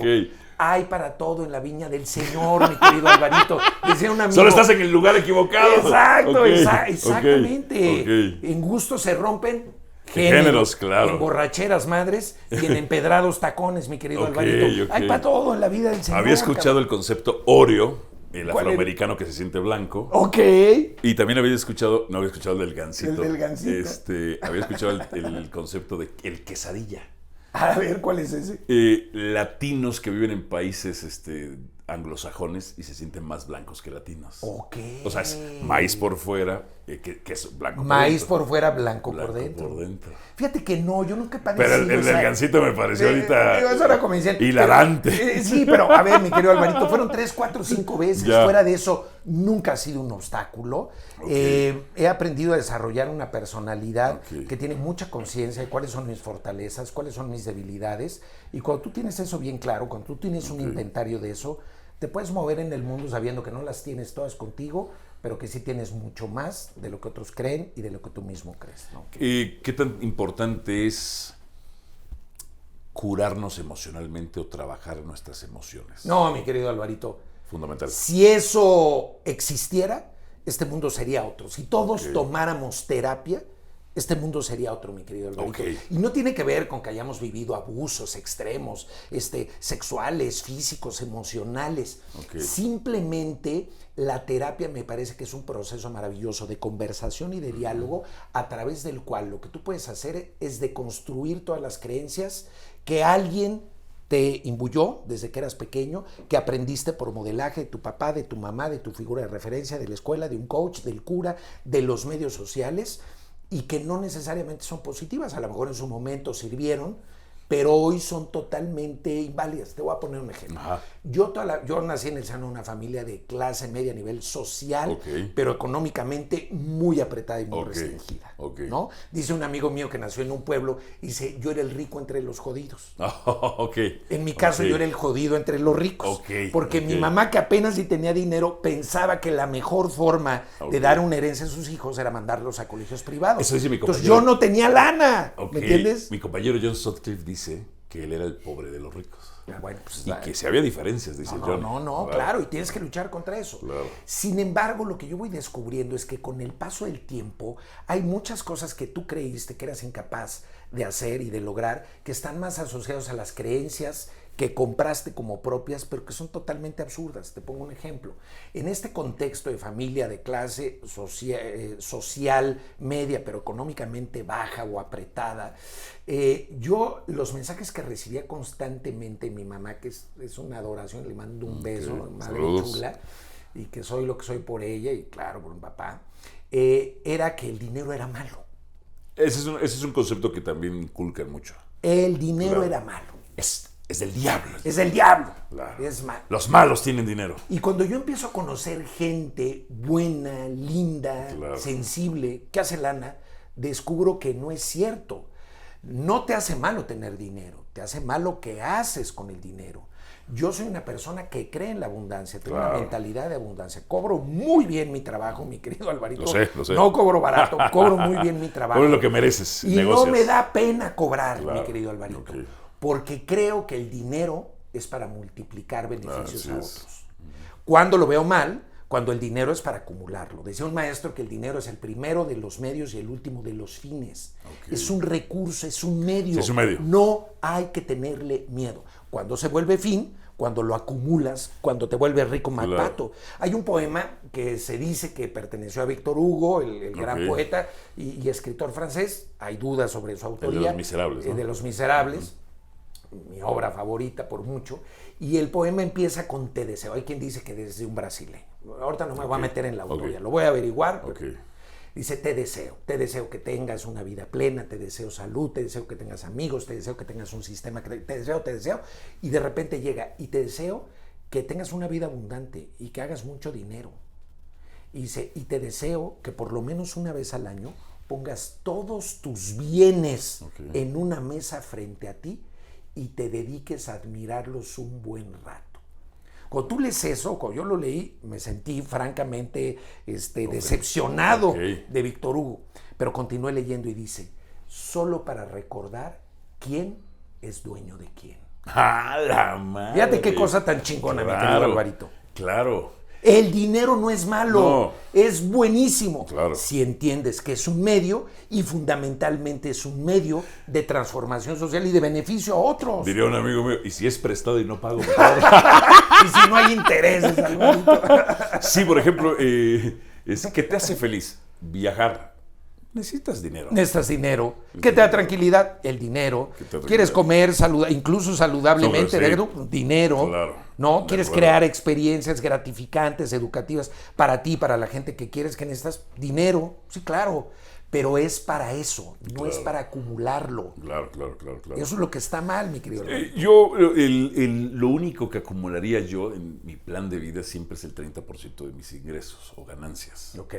Hay para todo en la viña del Señor, mi querido Alvarito. Decía un amigo, solo estás en el lugar equivocado. Exacto, exactamente. En gusto se rompen géneros, claro. En borracheras madres y en empedrados tacones, mi querido Alvarito. Hay para todo en la vida del Señor. Había escuchado el concepto Oreo, el afroamericano que se siente blanco. Y también había escuchado, no había escuchado el del gansito. El del gansito. Había escuchado el concepto de el quesadilla. A ver, ¿cuál es ese? Latinos que viven en países anglosajones y se sienten más blancos que latinos. O sea, es maíz por fuera, que es blanco maíz por dentro. por fuera, blanco por dentro. Fíjate que no, yo nunca he padecido. Pero el del gansito me pareció ahorita eso era convincente. Hilarante. Sí, pero a ver, mi querido Alvarito, fueron 3, 4, 5 veces. Ya. Fuera de eso, nunca ha sido un obstáculo. He aprendido a desarrollar una personalidad que tiene mucha conciencia de cuáles son mis fortalezas, cuáles son mis debilidades. Y cuando tú tienes eso bien claro, cuando tú tienes un inventario de eso, te puedes mover en el mundo sabiendo que no las tienes todas contigo, pero que sí tienes mucho más de lo que otros creen y de lo que tú mismo crees, ¿no? ¿Qué tan importante es curarnos emocionalmente o trabajar nuestras emociones? No, mi querido Alvarito. Fundamental. Si eso existiera, este mundo sería otro. Si todos tomáramos terapia, este mundo sería otro, mi querido Alvarito. Y no tiene que ver con que hayamos vivido abusos extremos, sexuales, físicos, emocionales. Simplemente la terapia me parece que es un proceso maravilloso de conversación y de diálogo a través del cual lo que tú puedes hacer es deconstruir todas las creencias que alguien te imbuyó desde que eras pequeño, que aprendiste por modelaje de tu papá, de tu mamá, de tu figura de referencia, de la escuela, de un coach, del cura, de los medios sociales, y que no necesariamente son positivas. A lo mejor en su momento sirvieron, pero hoy son totalmente inválidas. Te voy a poner un ejemplo. Yo nací en el seno de una familia de clase media a nivel social, pero económicamente muy apretada y muy restringida, ¿no? Dice un amigo mío que nació en un pueblo, dice, yo era el rico entre los jodidos. En mi caso, yo era el jodido entre los ricos. Porque mi mamá, que apenas si tenía dinero, pensaba que la mejor forma de dar una herencia a sus hijos era mandarlos a colegios privados. Eso dice mi compañero. Entonces yo no tenía lana, ¿me entiendes? Mi compañero John Sutcliffe dice que él era el pobre de los ricos. Bueno, pues, y que si había diferencias, dice John. Claro, y tienes que luchar contra eso. Claro. Sin embargo, lo que yo voy descubriendo es que con el paso del tiempo hay muchas cosas que tú creíste que eras incapaz de hacer y de lograr, que están más asociados a las creencias que compraste como propias, pero que son totalmente absurdas. Te pongo un ejemplo. En este contexto de familia de clase social media, pero económicamente baja o apretada, yo los mensajes que recibía constantemente, mi mamá, que es una adoración, le mando un beso, madre chula, y que soy lo que soy por ella, y claro, por mi papá, era que el dinero era malo. Ese es un concepto que también inculcan mucho. El dinero era malo. Es del diablo. Es del diablo. Claro. Es malo. Los malos tienen dinero. Y cuando yo empiezo a conocer gente buena, linda, sensible, que hace lana, descubro que no es cierto. No te hace malo tener dinero, te hace malo qué haces con el dinero. Yo soy una persona que cree en la abundancia, tengo una mentalidad de abundancia. Cobro muy bien mi trabajo, mi querido Alvarito. Lo sé. No cobro barato, cobro muy bien mi trabajo. Cobro lo que mereces. Y negocias. No me da pena cobrar, mi querido Alvarito. Porque creo que el dinero es para multiplicar beneficios a otros. Cuando lo veo mal, cuando el dinero es para acumularlo. Decía un maestro que el dinero es el primero de los medios y el último de los fines. Okay. Es un recurso, es un medio. Sí, es un medio. No hay que tenerle miedo. Cuando se vuelve fin, cuando lo acumulas, cuando te vuelves rico mal pato. Hay un poema que se dice que perteneció a Víctor Hugo, el gran poeta y escritor francés. Hay dudas sobre su autoría. El de Los Miserables, ¿no? De Los Miserables. Mi obra favorita por mucho, y el poema empieza con te deseo. Hay quien dice que desde un brasileño. Ahorita no me voy a meter en la autoría, lo voy a averiguar. Dice, te deseo que tengas una vida plena, te deseo salud, te deseo que tengas amigos, te deseo que tengas un sistema, te deseo, y de repente llega, y te deseo que tengas una vida abundante y que hagas mucho dinero. Y dice, y te deseo que por lo menos una vez al año pongas todos tus bienes en una mesa frente a ti y te dediques a admirarlos un buen rato. Cuando tú lees eso, cuando yo lo leí, me sentí francamente decepcionado de Víctor Hugo. Pero continué leyendo y dice, solo para recordar quién es dueño de quién. ¡Ah, la madre! Fíjate qué cosa tan chingona, mi querido Alvarito. Claro. El dinero no es malo, es buenísimo. Claro. Si entiendes que es un medio y fundamentalmente es un medio de transformación social y de beneficio a otros. Diría un amigo mío, ¿y si es prestado y no pago? Y si no hay intereses, Alvarito. Sí, por ejemplo, ¿qué te hace feliz? Viajar. Necesitas dinero. Necesitas dinero. ¿Qué te da tranquilidad? El dinero. ¿Quieres comer incluso saludablemente? Dinero. Claro. ¿No? ¿Quieres crear experiencias gratificantes, educativas para ti, para la gente que quieres, que necesitas? Dinero. Sí, claro. Pero es para eso, no es para acumularlo. Claro. Eso es lo que está mal, mi querido. Lo único que acumularía yo en mi plan de vida siempre es el 30% de mis ingresos o ganancias. Ok.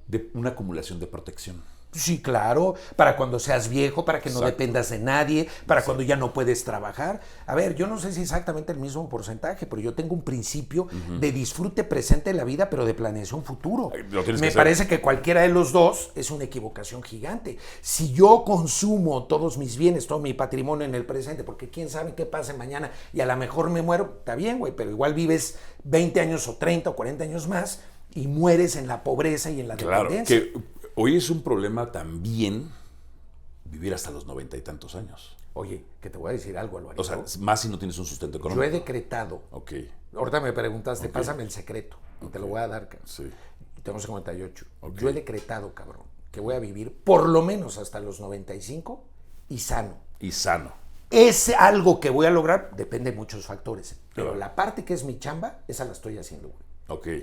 De una acumulación de protección. Sí, claro, para cuando seas viejo, para que no dependas de nadie, para cuando ya no puedes trabajar. A ver, yo no sé si exactamente el mismo porcentaje, pero yo tengo un principio de disfrute presente de la vida, pero de planeación futuro. Me parece que cualquiera de los dos es una equivocación gigante. Si yo consumo todos mis bienes, todo mi patrimonio en el presente, porque quién sabe qué pase mañana y a lo mejor me muero, está bien, güey, pero igual vives 20 años o 30 o 40 años más y mueres en la pobreza y en la dependencia. Que hoy es un problema también vivir hasta los 90 y tantos años. Oye, que te voy a decir algo, Alvarito. O sea, más si no tienes un sustento económico. Yo he decretado. Ahorita me preguntaste, pásame el secreto. Y te lo voy a dar, cabrón. Sí. Tengo 58. Yo he decretado, cabrón, que voy a vivir por lo menos hasta los 95 y sano. Es algo que voy a lograr, depende de muchos factores. Pero la parte que es mi chamba, esa la estoy haciendo, güey.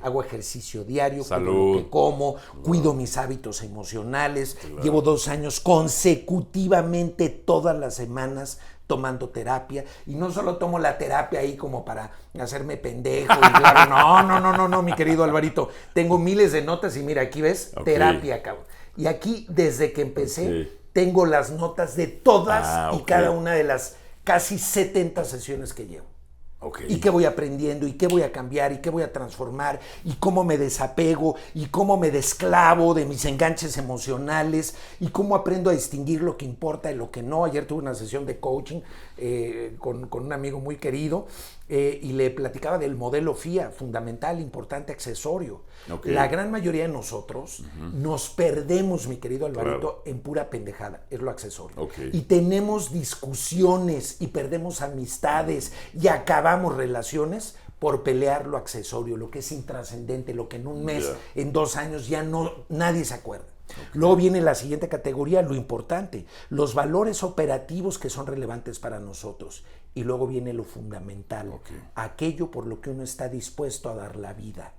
Hago ejercicio diario, cuido lo que como, cuido mis hábitos emocionales. Llevo 2 años consecutivamente todas las semanas tomando terapia. Y no solo tomo la terapia ahí como para hacerme pendejo. No, mi querido Alvarito. Tengo miles de notas y mira, aquí ves, terapia, cabrón. Y aquí, desde que empecé, tengo las notas de todas y cada una de las casi 70 sesiones que llevo. Y qué voy aprendiendo, y qué voy a cambiar, y qué voy a transformar, y cómo me desapego, y cómo me desclavo de mis enganches emocionales, y cómo aprendo a distinguir lo que importa y lo que no. Ayer tuve una sesión de coaching con un amigo muy querido y le platicaba del modelo FIA, fundamental, importante, accesorio. La gran mayoría de nosotros nos perdemos, mi querido Alvarito, en pura pendejada, es lo accesorio. Y tenemos discusiones y perdemos amistades y acabamos relaciones por pelear lo accesorio, lo que es intrascendente, lo que en un mes, en 2 años ya nadie se acuerda. Luego viene la siguiente categoría, lo importante, los valores operativos que son relevantes para nosotros. Y luego viene lo fundamental, aquello por lo que uno está dispuesto a dar la vida.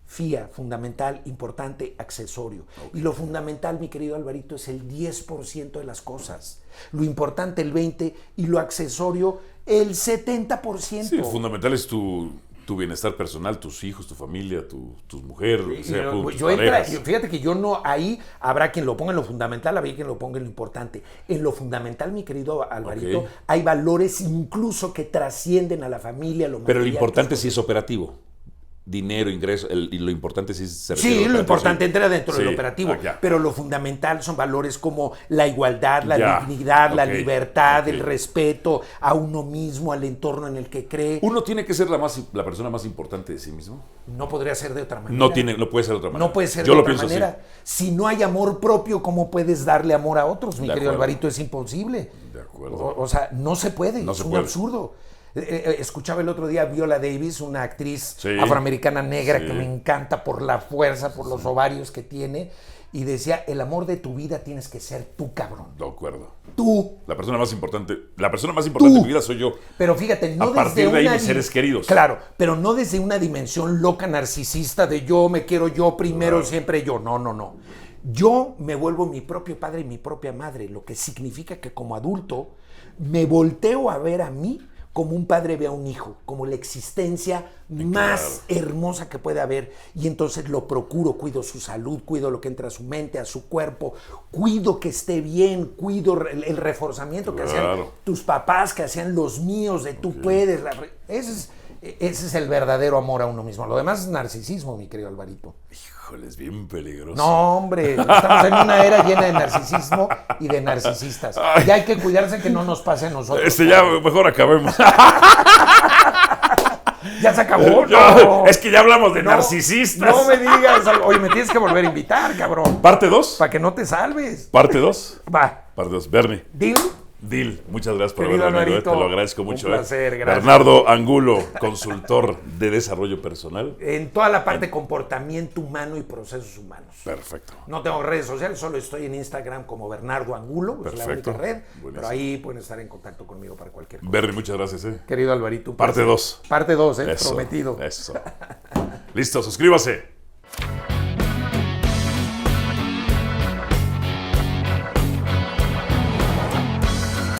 FIA, fundamental, importante, accesorio. Y lo fundamental, mi querido Alvarito, es el 10% de las cosas. Lo importante, el 20%, y lo accesorio, el 70%. Sí, fundamental es tu bienestar personal, tus hijos, tu familia, tu mujer, fíjate que yo no, ahí habrá quien lo ponga en lo fundamental, habrá quien lo ponga en lo importante. En lo fundamental, mi querido Alvarito, hay valores incluso que trascienden a la familia, lo material. Pero lo importante sí es operativo. dinero, ingreso, y lo importante sí se Sí, lo importante entra dentro del Sí, operativo, ya. pero lo fundamental son valores como la igualdad, la Ya, dignidad, la ok, libertad, ok. el respeto a uno mismo, al entorno en el que cree. Uno tiene que ser la persona más importante de sí mismo. No podría ser de otra manera. No puede ser de otra manera. No puede ser Yo de lo otra pienso manera. así. Si no hay amor propio, ¿cómo puedes darle amor a otros, mi De querido acuerdo. Alvarito? Es imposible. De acuerdo. O sea, no se puede, No es se un puede. absurdo. Escuchaba el otro día a Viola Davis, una actriz Sí. afroamericana negra Sí. que me encanta por la fuerza, por los ovarios que tiene, y decía, el amor de tu vida tienes que ser tú, cabrón. De acuerdo. Tú. La persona más importante de mi vida soy yo. Pero fíjate, no A partir desde de ahí una mis seres queridos. Claro, pero no desde una dimensión loca narcisista de yo me quiero yo primero, Claro. siempre yo. No, no, no. Yo me vuelvo mi propio padre y mi propia madre, lo que significa que como adulto me volteo a ver a mí como un padre ve a un hijo, como la existencia más hermosa que puede haber. Y entonces lo procuro, cuido su salud, cuido lo que entra a su mente, a su cuerpo, cuido que esté bien, cuido el reforzamiento que hacían Claro. tus papás, que hacían los míos, de tú puedes. Ese es el verdadero amor a uno mismo. Lo demás es narcisismo, mi querido Alvarito. Híjole, es bien peligroso. No, hombre, estamos en una era llena de narcisismo y de narcisistas. Ya hay que cuidarse que no nos pase a nosotros. Ya mejor acabemos. Ya se acabó, Ya, no. es que ya hablamos de No, narcisistas. No me digas, oye, me tienes que volver a invitar, cabrón, Parte 2. para que no te salves. Parte 2. Va, Parte 2. Bernie. deal. Deal. Muchas gracias por Querido haber venido. Te Alvarito, lo agradezco mucho. un placer, gracias. Bernardo Angulo, consultor de desarrollo personal. En toda la parte de comportamiento humano y procesos humanos. Perfecto. No tengo redes sociales, solo estoy en Instagram como Bernardo Angulo, es la Perfecto. única red, Buenísimo. pero ahí pueden estar en contacto conmigo para cualquier cosa. Bernie, muchas gracias. Querido Alvarito. un Parte placer. 2. Parte 2, Eso, prometido. Eso. Listo, suscríbase.